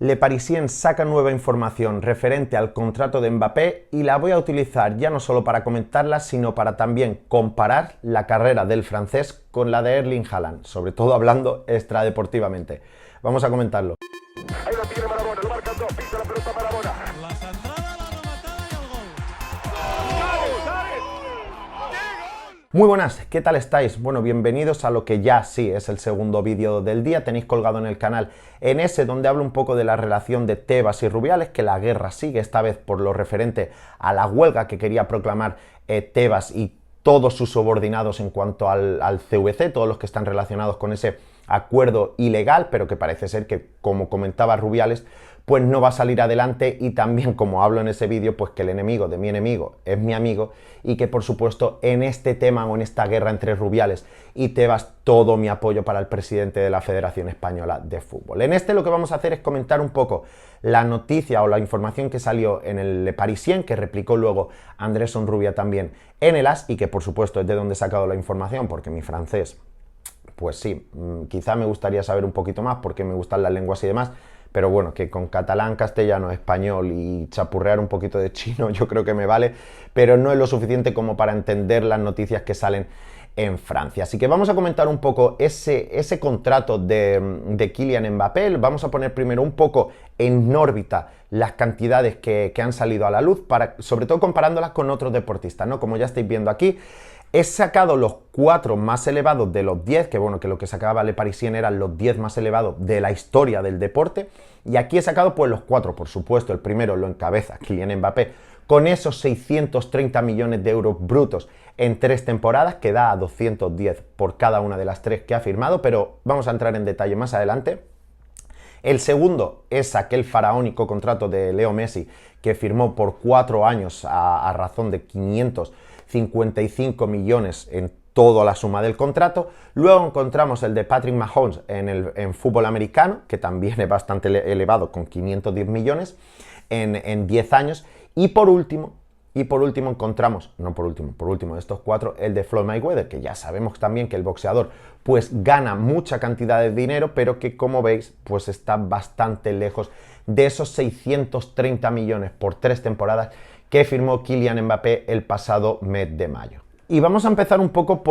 Le Parisien saca nueva información referente al contrato de Mbappé y la voy a utilizar ya no solo para comentarla, sino para también comparar la carrera del francés con la de Erling Haaland, sobre todo hablando extradeportivamente. Vamos a comentarlo. Ahí lo tiene Marabona, lo marcan dos, pisa la pelota Marabona. La centrada, la rematada y el gol. Muy buenas, ¿qué tal estáis? Bueno, bienvenidos a lo que ya sí es el segundo vídeo del día. Tenéis colgado en el canal en ese donde hablo un poco de la relación de Tebas y Rubiales, que la guerra sigue, esta vez por lo referente a la huelga que quería proclamar Tebas y todos sus subordinados en cuanto al CVC, todos los que están relacionados con ese acuerdo ilegal, pero que parece ser que, como comentaba Rubiales, pues no va a salir adelante, y también, como hablo en ese vídeo, pues que el enemigo de mi enemigo es mi amigo, y que por supuesto en este tema o en esta guerra entre Rubiales y Tebas, todo mi apoyo para el presidente de la Federación Española de Fútbol. En este lo que vamos a hacer es comentar un poco la noticia o la información que salió en el Le Parisien, que replicó luego Andrés Onrubia también en el AS, y que por supuesto es de donde he sacado la información, porque mi francés, pues sí, quizá me gustaría saber un poquito más porque me gustan las lenguas y demás, pero bueno, que con catalán, castellano, español y chapurrear un poquito de chino yo creo que me vale, pero no es lo suficiente como para entender las noticias que salen en Francia. Así que vamos a comentar un poco ese contrato de Kylian Mbappé. Vamos a poner primero un poco en órbita las cantidades que han salido a la luz, sobre todo comparándolas con otros deportistas, ¿no? Como ya estáis viendo aquí, he sacado los 4 más elevados de los 10, que bueno, que lo que sacaba Le Parisien eran los 10 más elevados de la historia del deporte, y aquí he sacado pues los 4, por supuesto. El primero lo encabeza Kylian Mbappé, con esos 630 millones de euros brutos en 3 temporadas, que da a 210 por cada una de las 3 que ha firmado, pero vamos a entrar en detalle más adelante. El segundo es aquel faraónico contrato de Leo Messi, que firmó por 4 años a razón de 555 millones en toda la suma del contrato. Luego encontramos el de Patrick Mahomes en fútbol americano, que también es bastante elevado, con 510 millones en 10 años. Y por último encontramos, por último de estos 4, el de Floyd Mayweather, que ya sabemos también que el boxeador pues gana mucha cantidad de dinero, pero que, como veis, pues está bastante lejos de esos 630 millones por 3 temporadas que firmó Kylian Mbappé el pasado mes de mayo. Y vamos a empezar un poco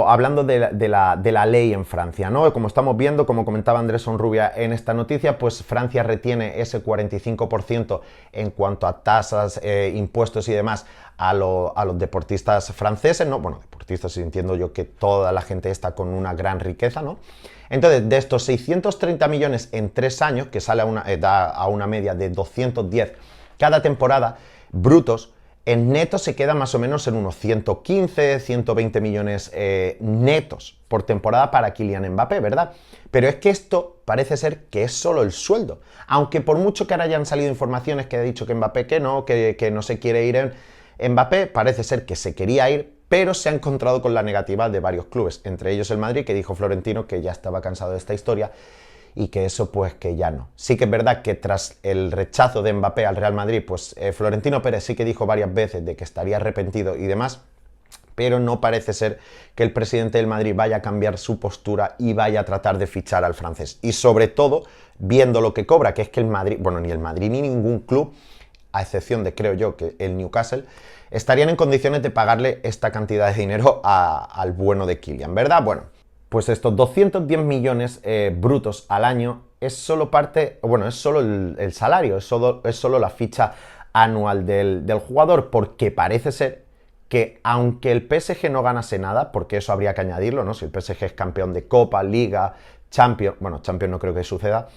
hablando de la ley en Francia, ¿no? Como estamos viendo, como comentaba Andrés Onrubia en esta noticia, pues Francia retiene ese 45% en cuanto a tasas, impuestos y demás a los deportistas franceses, ¿no? Bueno, deportistas, entiendo yo que toda la gente está con una gran riqueza, ¿no? Entonces, de estos 630 millones en 3 años, que sale da a una media de 210 cada temporada, brutos, en netos se queda más o menos en unos 115, 120 millones netos por temporada para Kylian Mbappé, ¿verdad? Pero es que esto parece ser que es solo el sueldo. Aunque por mucho que ahora hayan salido informaciones que ha dicho que Mbappé que no se quiere ir Mbappé, parece ser que se quería ir, pero se ha encontrado con la negativa de varios clubes, entre ellos el Madrid, que dijo Florentino que ya estaba cansado de esta historia, y que eso pues que ya no. Sí que es verdad que tras el rechazo de Mbappé al Real Madrid, pues Florentino Pérez sí que dijo varias veces de que estaría arrepentido y demás, pero no parece ser que el presidente del Madrid vaya a cambiar su postura y vaya a tratar de fichar al francés. Y sobre todo, viendo lo que cobra, que es que el Madrid, bueno, ni el Madrid ni ningún club, a excepción de, creo yo, que el Newcastle, estarían en condiciones de pagarle esta cantidad de dinero al bueno de Kylian, ¿verdad? Bueno, pues estos 210 millones brutos al año es solo parte, bueno, es solo el salario, es solo la ficha anual del jugador, porque parece ser que aunque el PSG no ganase nada, porque eso habría que añadirlo, ¿no? Si el PSG es campeón de Copa, Liga, Champions, bueno, Champions no creo que suceda,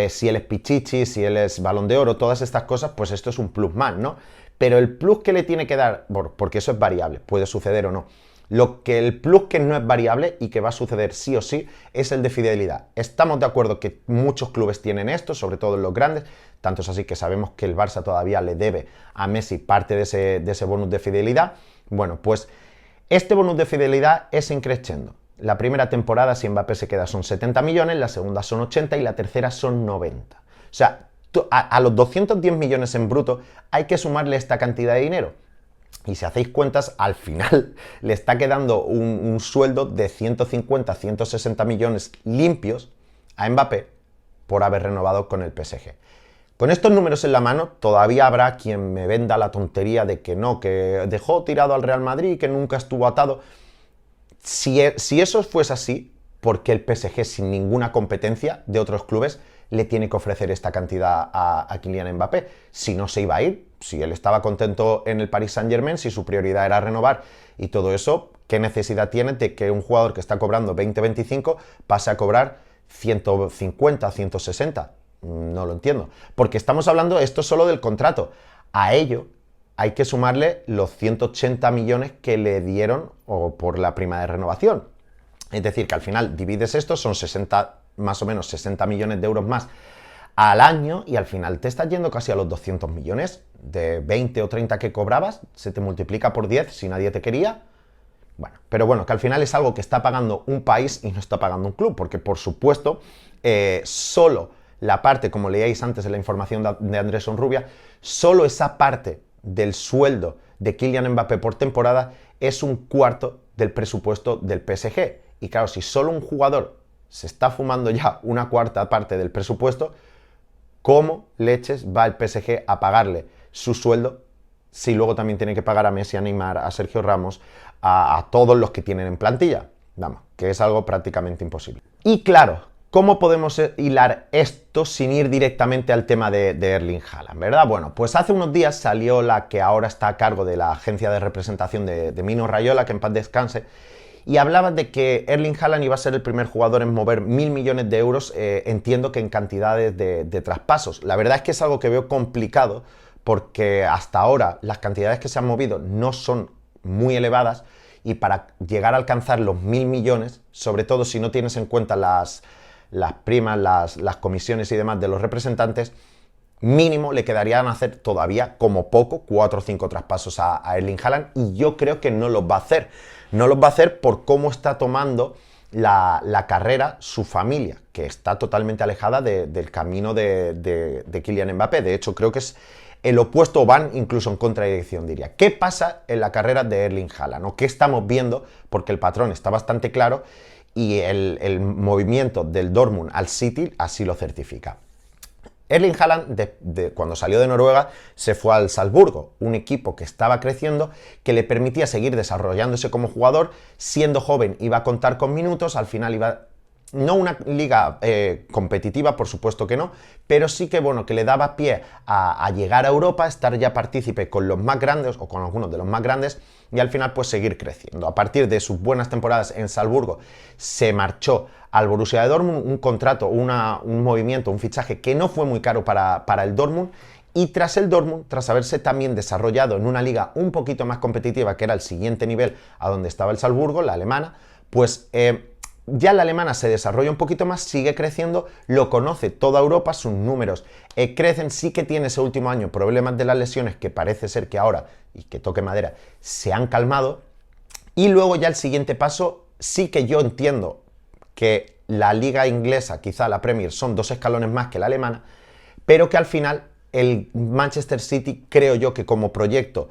si él es Pichichi, si él es Balón de Oro, todas estas cosas, pues esto es un plus más, ¿no? Pero el plus que le tiene que dar, bueno, porque eso es variable, puede suceder o no, el plus que no es variable y que va a suceder sí o sí es el de fidelidad. Estamos de acuerdo que muchos clubes tienen esto, sobre todo en los grandes, tanto es así que sabemos que el Barça todavía le debe a Messi parte de ese bonus de fidelidad. Bueno, pues este bonus de fidelidad es increciendo. La primera temporada, si Mbappé se queda, son 70 millones, la segunda son 80 y la tercera son 90. O sea, a los 210 millones en bruto hay que sumarle esta cantidad de dinero. Y si hacéis cuentas, al final le está quedando un sueldo de 150, 160 millones limpios a Mbappé, por haber renovado con el PSG. Con estos números en la mano, todavía habrá quien me venda la tontería de que no, que dejó tirado al Real Madrid, que nunca estuvo atado. Si eso fuese así, ¿por qué el PSG, sin ninguna competencia de otros clubes, le tiene que ofrecer esta cantidad a Kylian Mbappé? Si no se iba a ir, si él estaba contento en el Paris Saint-Germain, si su prioridad era renovar y todo eso, ¿qué necesidad tiene de que un jugador que está cobrando 20-25 pase a cobrar 150, 160? No lo entiendo. Porque estamos hablando esto solo del contrato. A ello hay que sumarle los 180 millones que le dieron por la prima de renovación. Es decir, que al final divides esto, son 60, más o menos 60 millones de euros más al año, y al final te estás yendo casi a los 200 millones. De 20 o 30 que cobrabas, se te multiplica por 10 si nadie te quería. Bueno, pero bueno, que al final es algo que está pagando un país y no está pagando un club, porque por supuesto, solo la parte, como leíais antes en la información de Andrés Onrubia, solo esa parte del sueldo de Kylian Mbappé por temporada es un cuarto del presupuesto del PSG. Y claro, si solo un jugador se está fumando ya una cuarta parte del presupuesto, ¿cómo leches va el PSG a pagarle su sueldo si luego también tiene que pagar a Messi, a Neymar, a Sergio Ramos, a todos los que tienen en plantilla? Vamos, que es algo prácticamente imposible. Y claro, ¿cómo podemos hilar esto sin ir directamente al tema de Erling Haaland, verdad? Bueno, pues hace unos días salió la que ahora está a cargo de la agencia de representación de Mino Raiola, que en paz descanse, y hablaba de que Erling Haaland iba a ser el primer jugador en mover 1.000 millones de euros, entiendo que en cantidades de traspasos. La verdad es que es algo que veo complicado, porque hasta ahora las cantidades que se han movido no son muy elevadas, y para llegar a alcanzar los 1.000 millones, sobre todo si no tienes en cuenta las primas, las comisiones y demás de los representantes, mínimo le quedarían hacer todavía como poco 4 o 5 traspasos a Erling Haaland, y yo creo que no los va a hacer. No los va a hacer por cómo está tomando la carrera su familia, que está totalmente alejada del camino de Kylian Mbappé. De hecho, creo que es el opuesto, van incluso en contradicción, diría. ¿Qué pasa en la carrera de Erling Haaland? ¿O qué estamos viendo? Porque el patrón está bastante claro y el movimiento del Dortmund al City así lo certifica. Erling Haaland, cuando salió de Noruega, se fue al Salzburgo, un equipo que estaba creciendo, que le permitía seguir desarrollándose como jugador. Siendo joven iba a contar con minutos, al final iba... No una liga competitiva, por supuesto que no, pero sí que, bueno, que le daba pie a llegar a Europa, estar ya partícipe con los más grandes, o con algunos de los más grandes, y al final pues seguir creciendo. A partir de sus buenas temporadas en Salzburgo, se marchó al Borussia de Dortmund, un contrato, un movimiento, un fichaje que no fue muy caro para el Dortmund, y tras el Dortmund, tras haberse también desarrollado en una liga un poquito más competitiva, que era el siguiente nivel a donde estaba el Salzburgo, la alemana, pues... ya la alemana se desarrolla un poquito más, sigue creciendo, lo conoce toda Europa, sus números crecen. Sí que tiene ese último año problemas de las lesiones, que parece ser que ahora, y que toque madera, se han calmado. Y luego ya el siguiente paso, sí que yo entiendo que la liga inglesa, quizá la Premier, son 2 escalones más que la alemana, pero que al final el Manchester City, creo yo que como proyecto,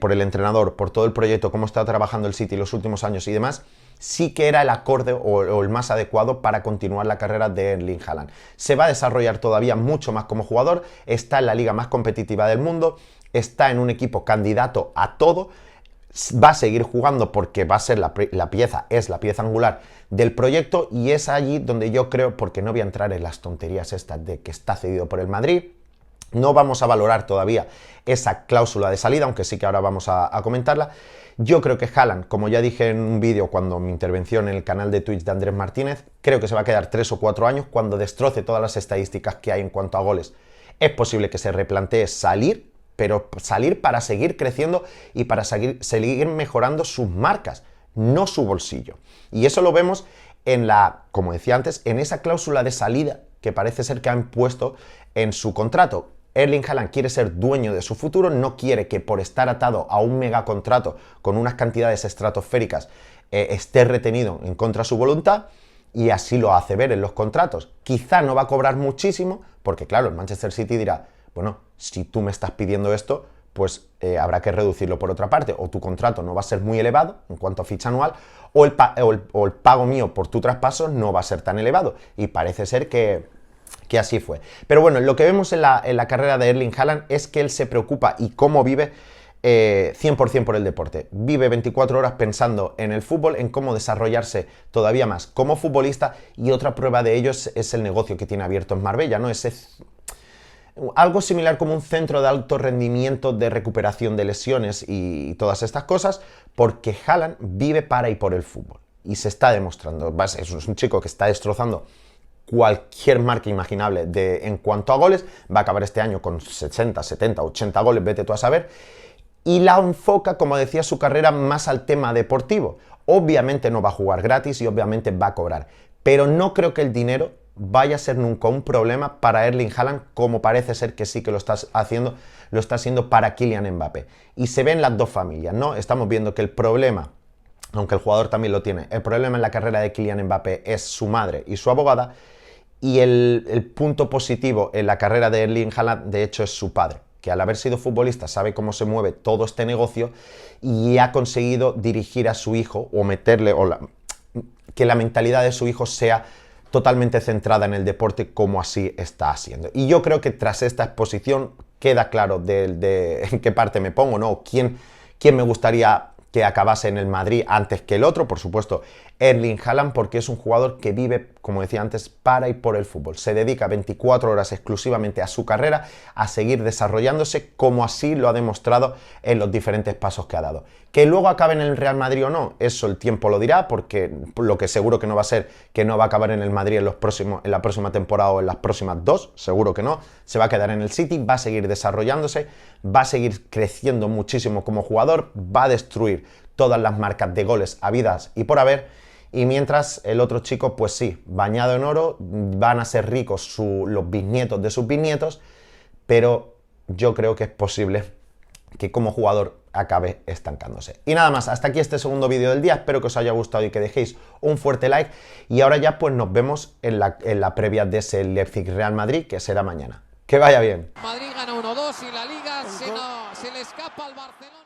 por el entrenador, por todo el proyecto, cómo está trabajando el City los últimos años y demás, sí que era el acorde o el más adecuado para continuar la carrera de Erling Haaland. Se va a desarrollar todavía mucho más como jugador, está en la liga más competitiva del mundo, está en un equipo candidato a todo, va a seguir jugando porque va a ser la pieza angular del proyecto, y es allí donde yo creo, porque no voy a entrar en las tonterías estas de que está cedido por el Madrid. No vamos a valorar todavía esa cláusula de salida, aunque sí que ahora vamos a comentarla. Yo creo que Haaland, como ya dije en un vídeo cuando mi intervención en el canal de Twitch de Andrés Martínez, creo que se va a quedar 3 o 4 años cuando destroce todas las estadísticas que hay en cuanto a goles. Es posible que se replantee salir, pero salir para seguir creciendo y para seguir mejorando sus marcas, no su bolsillo. Y eso lo vemos en como decía antes, en esa cláusula de salida que parece ser que han puesto en su contrato. Erling Haaland quiere ser dueño de su futuro, no quiere que por estar atado a un megacontrato con unas cantidades estratosféricas esté retenido en contra de su voluntad, y así lo hace ver en los contratos. Quizá no va a cobrar muchísimo, porque claro, el Manchester City dirá, bueno, si tú me estás pidiendo esto, pues habrá que reducirlo por otra parte, o tu contrato no va a ser muy elevado en cuanto a ficha anual, o el pago mío por tu traspaso no va a ser tan elevado, y parece ser que que así fue. Pero bueno, lo que vemos en la carrera de Erling Haaland es que él se preocupa y cómo vive 100% por el deporte. Vive 24 horas pensando en el fútbol, en cómo desarrollarse todavía más como futbolista, y otra prueba de ello es el negocio que tiene abierto en Marbella, ¿no? Algo similar como un centro de alto rendimiento de recuperación de lesiones y todas estas cosas, porque Haaland vive para y por el fútbol. Y se está demostrando. Es un chico que está destrozando cualquier marca imaginable en cuanto a goles. Va a acabar este año con 60, 70, 80 goles, vete tú a saber. Y la enfoca, como decía, su carrera más al tema deportivo. Obviamente no va a jugar gratis y obviamente va a cobrar. Pero no creo que el dinero vaya a ser nunca un problema para Erling Haaland, como parece ser que sí que lo está haciendo para Kylian Mbappé. Y se ven las dos familias, ¿no? Estamos viendo que el problema, aunque el jugador también lo tiene, el problema en la carrera de Kylian Mbappé es su madre y su abogada, y el punto positivo en la carrera de Erling Haaland, de hecho, es su padre, que al haber sido futbolista sabe cómo se mueve todo este negocio y ha conseguido dirigir a su hijo o meterle, que la mentalidad de su hijo sea totalmente centrada en el deporte, como así está haciendo. Y yo creo que tras esta exposición queda claro de en qué parte me pongo, ¿no? ¿Quién me gustaría que acabase en el Madrid antes que el otro? Por supuesto, Erling Haaland, porque es un jugador que vive, como decía antes, para y por el fútbol. Se dedica 24 horas exclusivamente a su carrera, a seguir desarrollándose, como así lo ha demostrado en los diferentes pasos que ha dado. Que luego acabe en el Real Madrid o no, eso el tiempo lo dirá, porque lo que seguro que no va a ser que no va a acabar en el Madrid en la próxima temporada o en las próximas dos, seguro que no. Se va a quedar en el City, va a seguir desarrollándose, va a seguir creciendo muchísimo como jugador, va a destruir todas las marcas de goles habidas y por haber. Y mientras el otro chico, pues sí, bañado en oro, van a ser ricos los bisnietos de sus bisnietos, pero yo creo que es posible que como jugador acabe estancándose. Y nada más, hasta aquí este segundo vídeo del día. Espero que os haya gustado y que dejéis un fuerte like. Y ahora ya pues nos vemos en la previa de ese Leipzig-Real Madrid, que será mañana. Que vaya bien. Madrid gana 1-2 y la Liga se le escapa al Barcelona.